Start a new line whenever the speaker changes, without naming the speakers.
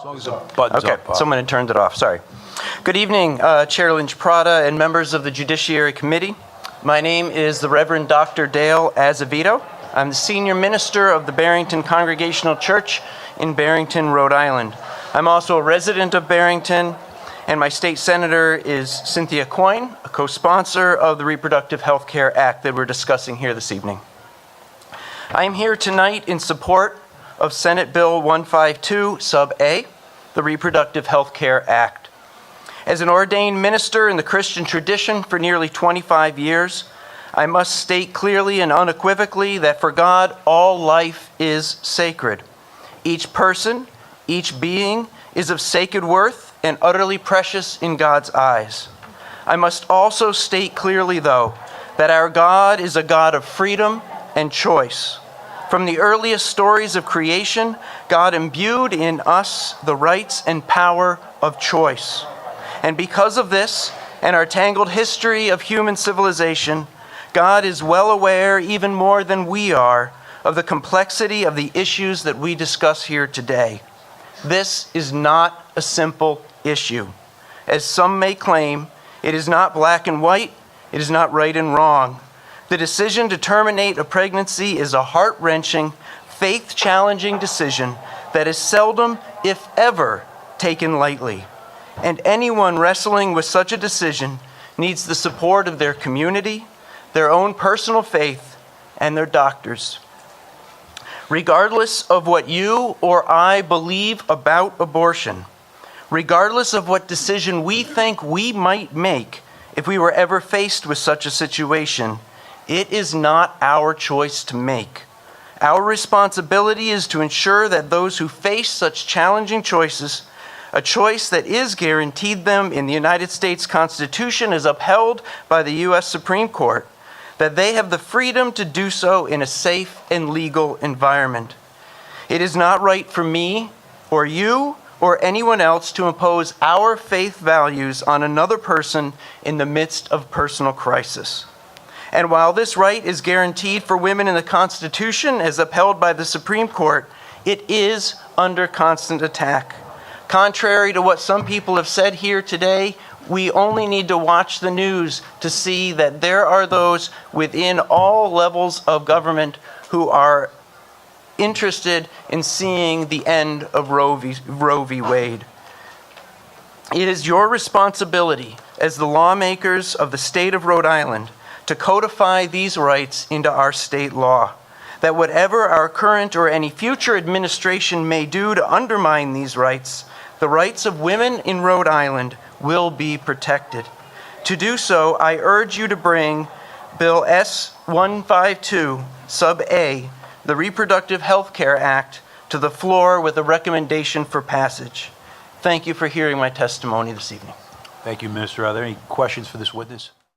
As long as the button's
Okay,
up, Bob.
someone had turned it off, sorry. Good evening, Chair Lynch-Prata and members of the Judiciary Committee. My name is the Reverend Dr. Dale Azevedo. I'm the Senior Minister of the Barrington Congregational Church in Barrington, Rhode Island. I'm also a resident of Barrington, and my state senator is Cynthia Coyne, a co-sponsor of the Reproductive Health Care Act that we're discussing here this evening. I am here tonight in support of Senate Bill 152, Sub A, the Reproductive Health Care Act. As an ordained minister in the Christian tradition for nearly 25 years, I must state clearly and unequivocally that for God, all life is sacred. Each person, each being is of sacred worth and utterly precious in God's eyes. I must also state clearly, though, that our God is a God of freedom and choice. From the earliest stories of creation, God imbued in us the rights and power of choice. And because of this and our tangled history of human civilization, God is well aware, even more than we are, of the complexity of the issues that we discuss here today. This is not a simple issue. As some may claim, it is not black and white, it is not right and wrong. The decision to terminate a pregnancy is a heart-wrenching, faith-challenging decision that is seldom, if ever, taken lightly. And anyone wrestling with such a decision needs the support of their community, their own personal faith, and their doctors. Regardless of what you or I believe about abortion, regardless of what decision we think we might make if we were ever faced with such a situation, it is not our choice to make. Our responsibility is to ensure that those who face such challenging choices, a choice that is guaranteed them in the United States Constitution, is upheld by the U.S. Supreme Court, that they have the freedom to do so in a safe and legal environment. It is not right for me or you or anyone else to impose our faith values on another person in the midst of personal crisis. And while this right is guaranteed for women in the Constitution as upheld by the Supreme Court, it is under constant attack. Contrary to what some people have said here today, we only need to watch the news to see that there are those within all levels of government who are interested in seeing the end of Roe v. Wade. It is your responsibility as the lawmakers of the state of Rhode Island to codify these rights into our state law, that whatever our current or any future administration may do to undermine these rights, the rights of women in Rhode Island will be protected. To do so, I urge you to bring Bill S-152, Sub A, the Reproductive Health Care Act, to the floor with a recommendation for passage. Thank you for hearing my testimony this evening.
Thank you, Minister. Are there any questions for this witness?